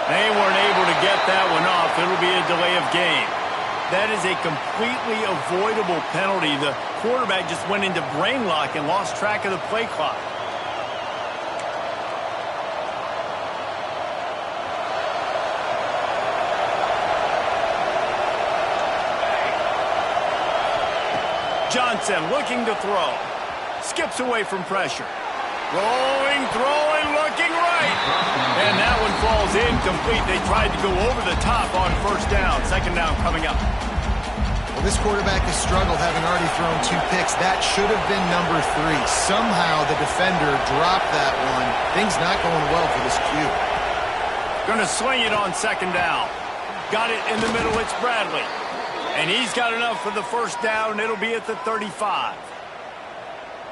They weren't able to get that one off. It'll be a delay of game. That is a completely avoidable penalty. The quarterback just went into brain lock and lost track of the play clock. Johnson looking to throw. Skips away from pressure. Rolling, throwing, looking right. And that one falls incomplete. They tried to go over the top on first down. Second down coming up. Well, this quarterback has struggled, having already thrown 2 picks. That should have been number 3. Somehow the defender dropped that one. Things not going well for this Q. Going to sling it on second down. Got it in the middle. It's Bradley. And he's got enough for the first down. It'll be at the 35.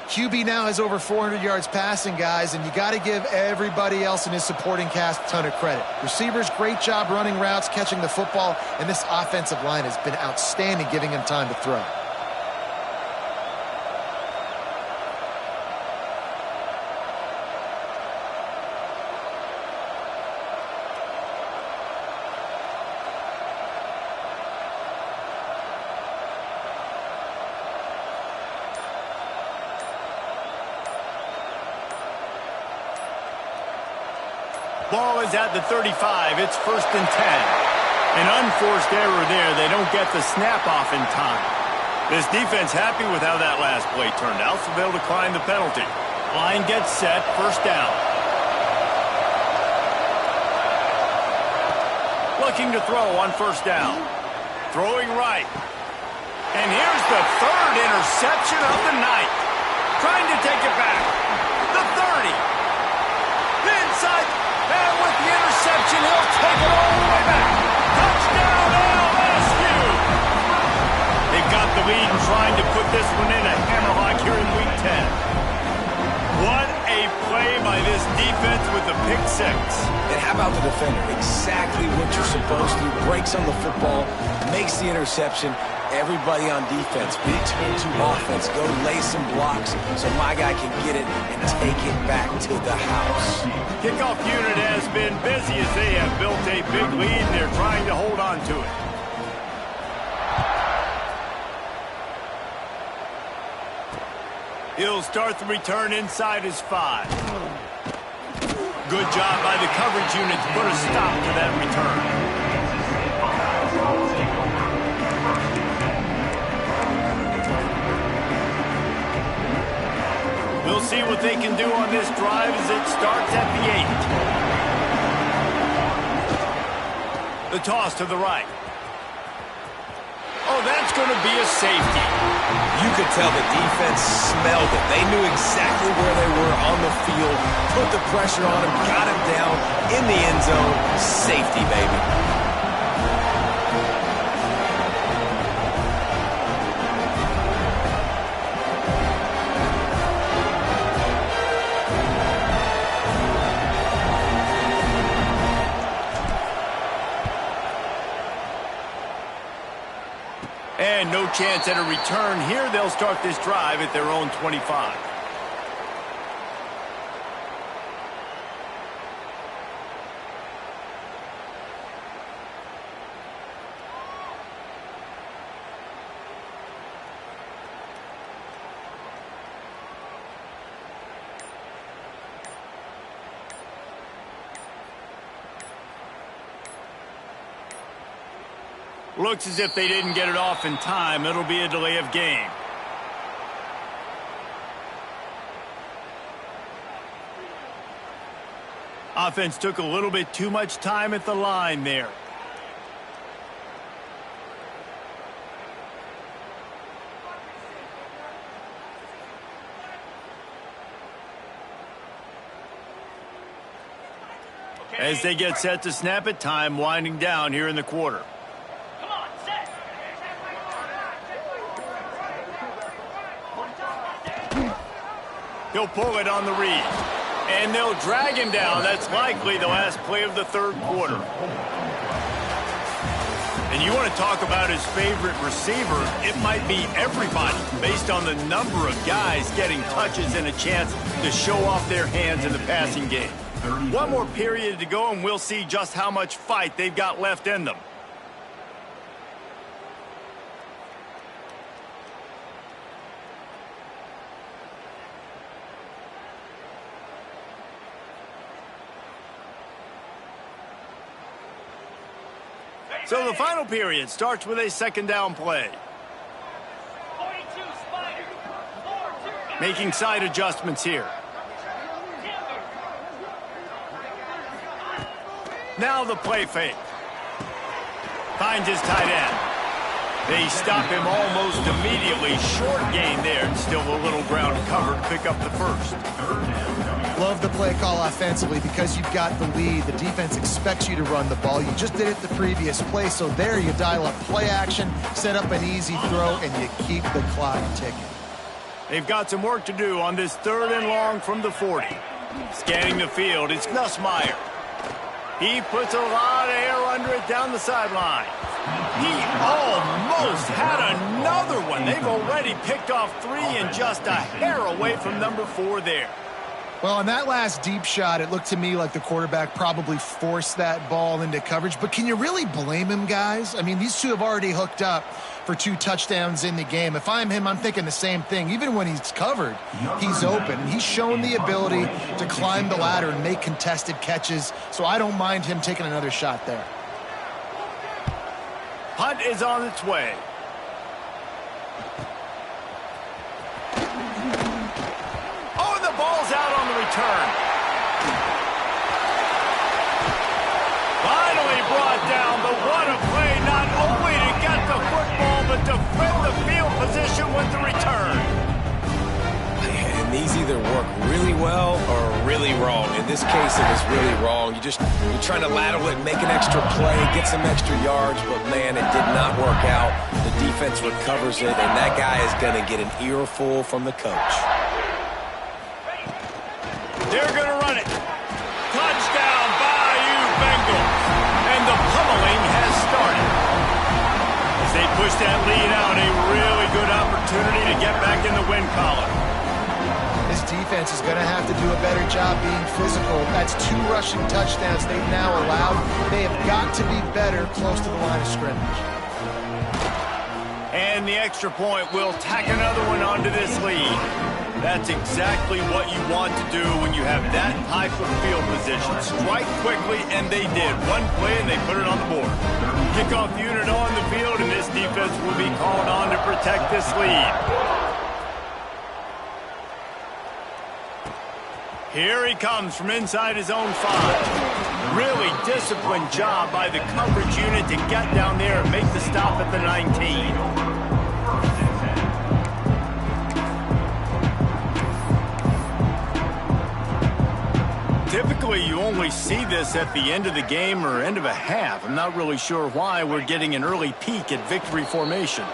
QB now has over 400 yards passing, guys, and you got to give everybody else in his supporting cast a ton of credit. Receivers, great job running routes, catching the football, and this offensive line has been outstanding, giving him time to throw. Ball is at the 35. It's 1st and 10. An unforced error there. They don't get the snap off in time. This defense happy with how that last play turned out, so they'll decline the penalty. Line gets set. First down. Looking to throw on first down. Throwing right. And here's the 3rd interception of the night. Trying to take it back. The 30. Inside. And with the interception, he'll take it all the way back. Touchdown, LSU! They've got the lead and trying to put this one in a hammerlock here in Week 10. What a play by this defense with the pick 6. And how about the defender? Exactly what you're supposed to. Breaks on the football, makes the interception. Everybody on defense, big team 2 offense, go lay some blocks so my guy can get it and take it back to the house. Kickoff unit has been busy as they have built a big lead and they're trying to hold on to it. He'll start the return inside his 5. Good job by the coverage unit to put a stop to that return. We'll see what they can do on this drive as it starts at the 8. The toss to the right. Oh, that's going to be a safety. You could tell the defense smelled it. They knew exactly where they were on the field, put the pressure on him, got him down in the end zone. Safety, baby. And no chance at a return here. They'll start this drive at their own 25. Looks as if they didn't get it off in time. It'll be a delay of game. Offense took a little bit too much time at the line there. As they get set to snap it, time winding down here in the quarter. He'll pull it on the read. And they'll drag him down. That's likely the last play of the third quarter. And you want to talk about his favorite receiver, it might be everybody based on the number of guys getting touches and a chance to show off their hands in the passing game. One more period to go, and we'll see just how much fight they've got left in them. So the final period starts with a second down play. Making side adjustments here. Now the play fake. Finds his tight end. They stop him almost immediately. Short gain there, and still a little ground cover to pick up the first. Love the play call offensively because you've got the lead. The defense expects you to run the ball. You just did it the previous play, so there you dial up play action, set up an easy throw, and you keep the clock ticking. They've got some work to do on this 3rd and long from the 40. Scanning the field, it's Nussmeier. He puts a lot of air under it down the sideline. He almost had another one. They've already picked off 3 and just a hair away from number 4 there. Well, on that last deep shot, it looked to me like the quarterback probably forced that ball into coverage. But can you really blame him, guys? I mean, these two have already hooked up for 2 touchdowns in the game. If I'm him, I'm thinking the same thing. Even when he's covered, he's open. He's shown the ability to climb the ladder and make contested catches. So I don't mind him taking another shot there. Punt is on its way. Ball's out on the return. Finally brought down, but what a play, not only to get the football, but to flip the field position with the return. And these either work really well or really wrong. In this case, it was really wrong. You're trying to lateral it, make an extra play, get some extra yards, but man, it did not work out. The defense recovers it, and that guy is going to get an earful from the coach. They're going to run it. Touchdown, Bayou Bengals. And the pummeling has started. As they push that lead out, a really good opportunity to get back in the win column. This defense is going to have to do a better job being physical. That's 2 rushing touchdowns they've now allowed. They have got to be better close to the line of scrimmage. And the extra point will tack another one onto this lead. That's exactly what you want to do when you have that type of field position. Strike quickly, and they did. One play, and they put it on the board. Kickoff unit on the field, and this defense will be called on to protect this lead. Here he comes from inside his own 5. Really disciplined job by the coverage unit to get down there and make the stop at the 19. Typically, you only see this at the end of the game or end of a half. I'm not really sure why we're getting an early peek at victory formation.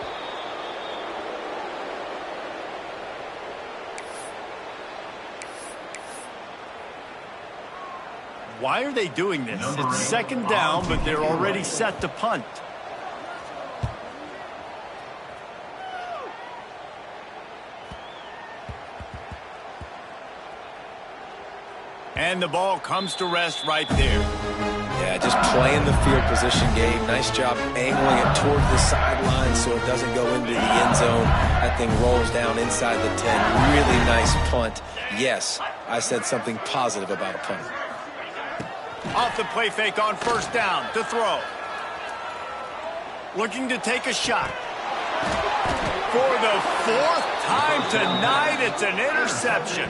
Why are they doing this? It's second down, but they're already set to punt. And the ball comes to rest right there. Yeah, just playing the field position game. Nice job angling it toward the sideline so it doesn't go into the end zone. That thing rolls down inside the 10. Really nice punt. Yes, I said something positive about a punt. Off the play fake on first down to throw. Looking to take a shot. For the fourth time tonight, it's an interception.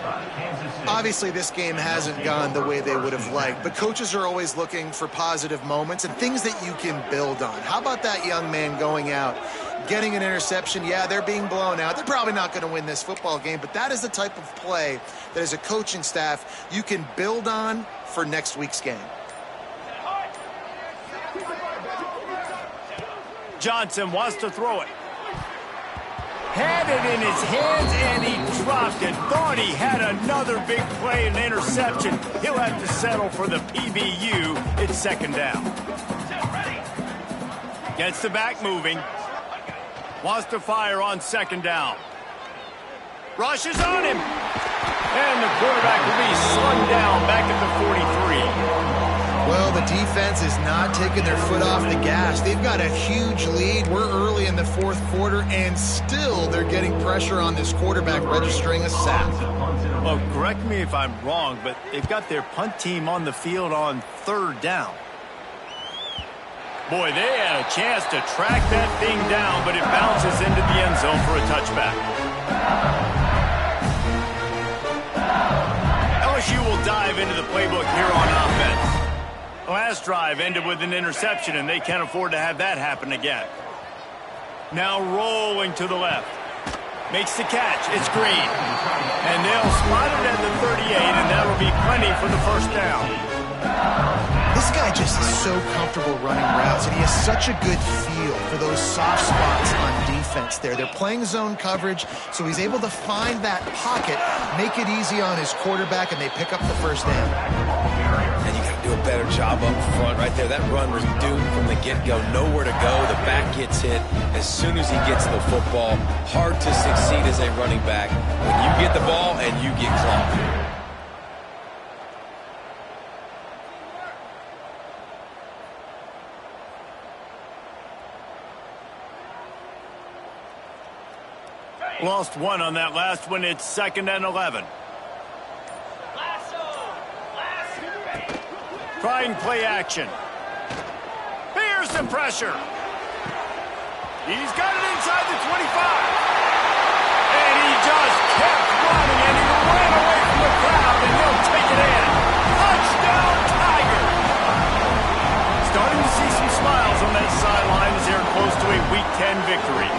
Obviously, this game hasn't gone the way they would have liked, but coaches are always looking for positive moments and things that you can build on. How about that young man going out, getting an interception? Yeah, they're being blown out. They're probably not going to win this football game, but that is the type of play that as a coaching staff you can build on for next week's game. Johnson wants to throw it. Had it in his hands, and he dropped it. Thought he had another big play and interception. He'll have to settle for the PBU. It's second down. Gets the back moving. Wants to fire on second down. Rushes on him. And the quarterback will be slung down back at the 43. Well, the defense is not taking their foot off the gas. They've got a huge lead. We're early in the fourth quarter, and still they're getting pressure on this quarterback, registering a sack. Well, correct me if I'm wrong, but they've got their punt team on the field on third down. Boy, they had a chance to track that thing down, but it bounces into the end zone for a touchback. LSU will dive into the playbook here on offense. Last drive ended with an interception, and they can't afford to have that happen again. Now rolling to the left. Makes the catch. It's Green. And they'll spot it at the 38, and that'll be plenty for the first down. This guy just is so comfortable running routes, and he has such a good feel for those soft spots on defense there. They're playing zone coverage, so he's able to find that pocket, make it easy on his quarterback, and they pick up the first down. And you got to do a better job up front right there. That run was doomed from the get-go. Nowhere to go. The back gets hit as soon as he gets the football. Hard to succeed as a running back when you get the ball and you get clocked. Lost one on that last one. It's second and 11. Trying play action. Here's some pressure. He's got it inside the 25. And he just kept running, and he ran away from the crowd, and he'll take it in. Touchdown, Tiger. Starting to see some smiles on that sideline as they're close to a Week 10 victory.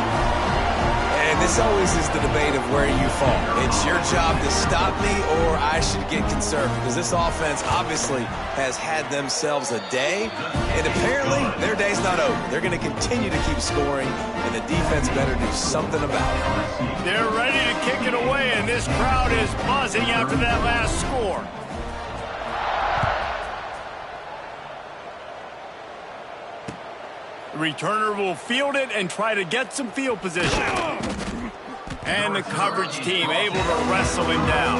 And this always is the debate of where you fall. It's your job to stop me, or I should get conservative, because this offense obviously has had themselves a day, and apparently their day's not over. They're going to continue to keep scoring, and the defense better do something about it. They're ready to kick it away, and this crowd is buzzing after that last score. The returner will field it and try to get some field position. And the coverage team able to wrestle him down.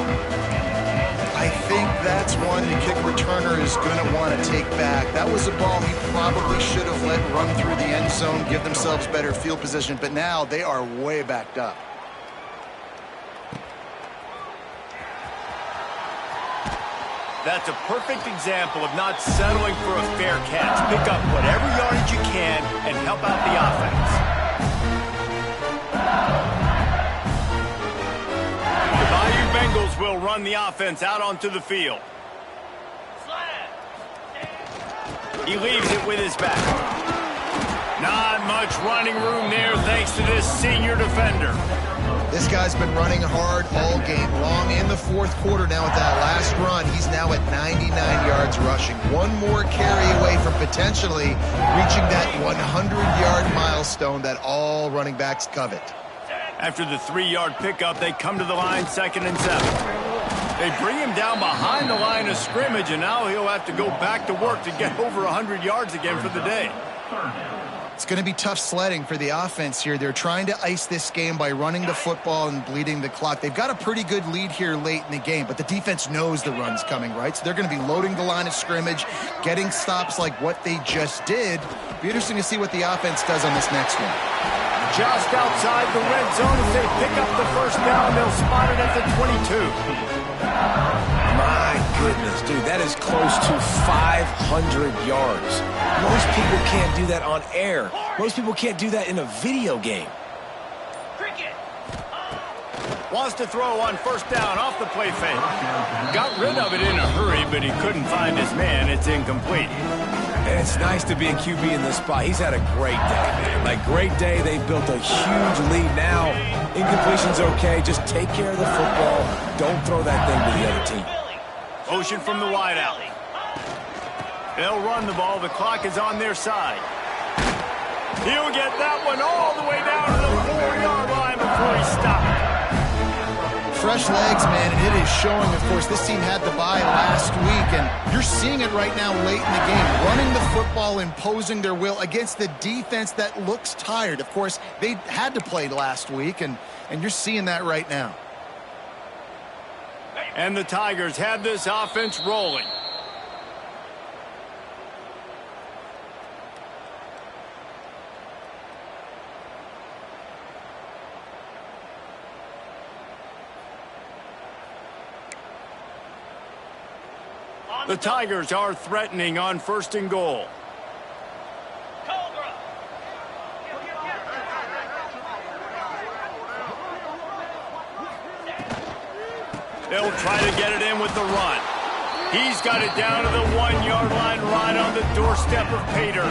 I think that's one the kick returner is going to want to take back. That was a ball he probably should have let run through the end zone, give themselves better field position, but now they are way backed up. That's a perfect example of not settling for a fair catch. Pick up whatever yardage you can and help out the offense. The Bayou Bengals will run the offense out onto the field. He leaves it with his back. Not much running room there thanks to this senior defender. This guy's been running hard all game long in the fourth quarter. Now with that last run, he's now at 99 yards rushing. One more carry away from potentially reaching that 100-yard milestone that all running backs covet. After the 3-yard pickup, they come to the line 2nd and 7. They bring him down behind the line of scrimmage, and now he'll have to go back to work to get over 100 yards again for the day. It's going to be tough sledding for the offense here. They're trying to ice this game by running the football and bleeding the clock. They've got a pretty good lead here late in the game, but the defense knows the run's coming, right? So they're going to be loading the line of scrimmage, getting stops like what they just did. Be interesting to see what the offense does on this next one. Just outside the red zone as they pick up the first down. They'll spot it at the 22. My goodness, dude, that is close to 500 yards. Most people can't do that on air. Most people can't do that in a video game. Wants to throw on first down off the play fake. Got rid of it in a hurry, but he couldn't find his man. It's incomplete. And it's nice to be a QB in this spot. He's had a great day, man. Like, great day. They built a huge lead now. Incompletion's okay. Just take care of the football. Don't throw that thing to the other team. Motion from the wide out. They'll run the ball. The clock is on their side. He'll get that one all the way down to the 4-yard line before he stopped. Fresh legs, man, and it is showing. Of course, this team had the bye last week, and you're seeing it right now late in the game. Running the football, imposing their will against the defense that looks tired. Of course, they had to play last week, and you're seeing that right now. And the Tigers have this offense rolling. The Tigers are threatening on 1st and goal. They'll try to get it in with the run. He's got it down to the 1-yard line right on the doorstep of Pater.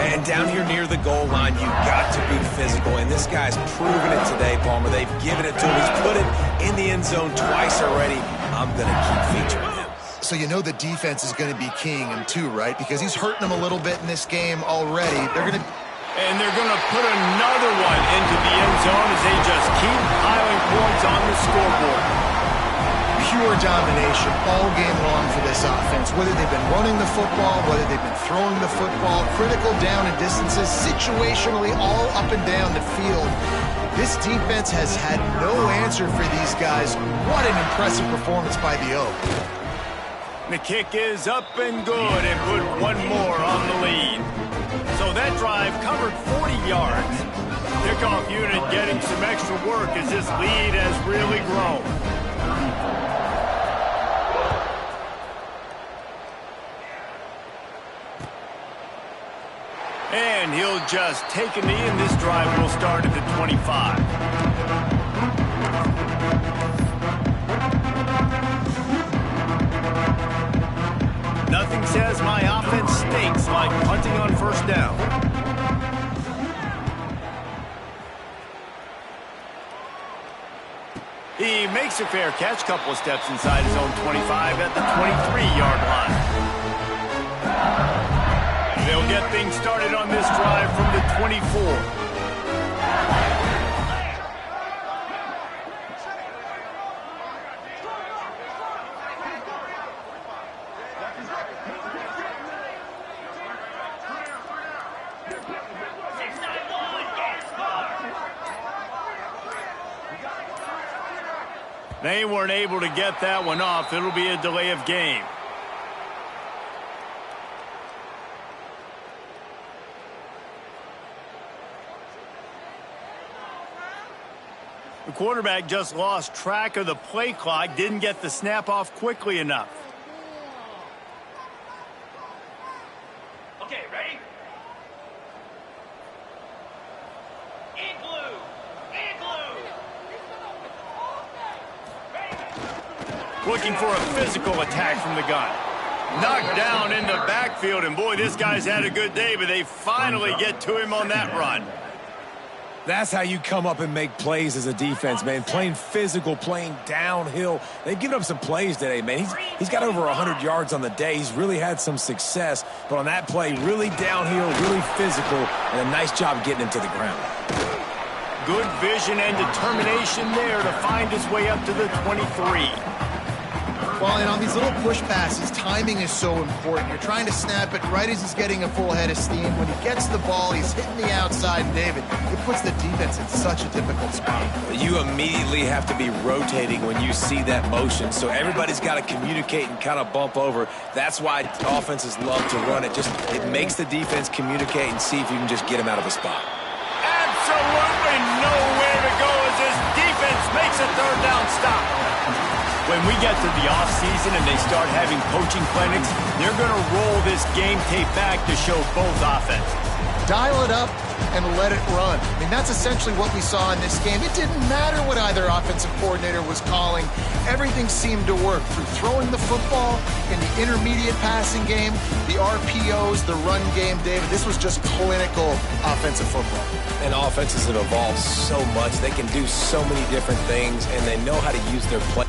And down here near the goal line, you've got to be physical. And this guy's proven it today, Palmer. They've given it to him. He's put it in the end zone twice already. I'm going to keep featuring him. So you know the defense is going to be keying him too, right? Because he's hurting them a little bit in this game already. And they're going to put another one into the end zone as they just keep piling points on the scoreboard. Pure domination all game long for this offense. Whether they've been running the football, whether they've been throwing the football, critical down and distances, situationally all up and down the field. This defense has had no answer for these guys. What an impressive performance by the Oak. The kick is up and good and put one more on the lead. So that drive covered 40 yards. Kickoff unit getting some extra work as this lead has really grown. And he'll just take a knee, and this drive will start at the 25. Nothing says my offense stinks like punting on 1st down. He makes a fair catch, couple of steps inside his own 25 at the 23-yard line. They'll get things started on this drive from the 24. They weren't able to get that one off. It'll be a delay of game. The quarterback just lost track of the play clock, didn't get the snap off quickly enough. Okay, ready? Igloo! Igloo! Looking for a physical attack from the gun. Knocked down in the backfield, and boy, this guy's had a good day, but they finally get to him on that run. That's how you come up and make plays as a defense, man. Playing physical, playing downhill. They've given up some plays today, man. He's got over 100 yards on the day. He's really had some success. But on that play, really downhill, really physical, and a nice job getting him to the ground. Good vision and determination there to find his way up to the 23. Well, and on these little push passes, timing is so important. You're trying to snap it right as he's getting a full head of steam. When he gets the ball, he's hitting the outside, and David, it puts the defense in such a difficult spot. You immediately have to be rotating when you see that motion, so everybody's got to communicate and kind of bump over. That's why offenses love to run it. It makes the defense communicate and see if you can just get him out of a spot. Absolutely nowhere to go as this defense makes a third down stop. When we get to the offseason and they start having coaching clinics, they're going to roll this game tape back to show both offenses. Dial it up and let it run. I mean, that's essentially what we saw in this game. It didn't matter what either offensive coordinator was calling. Everything seemed to work through throwing the football in the intermediate passing game, the RPOs, the run game, David. This was just clinical offensive football. And offenses have evolved so much. They can do so many different things, and they know how to use their play.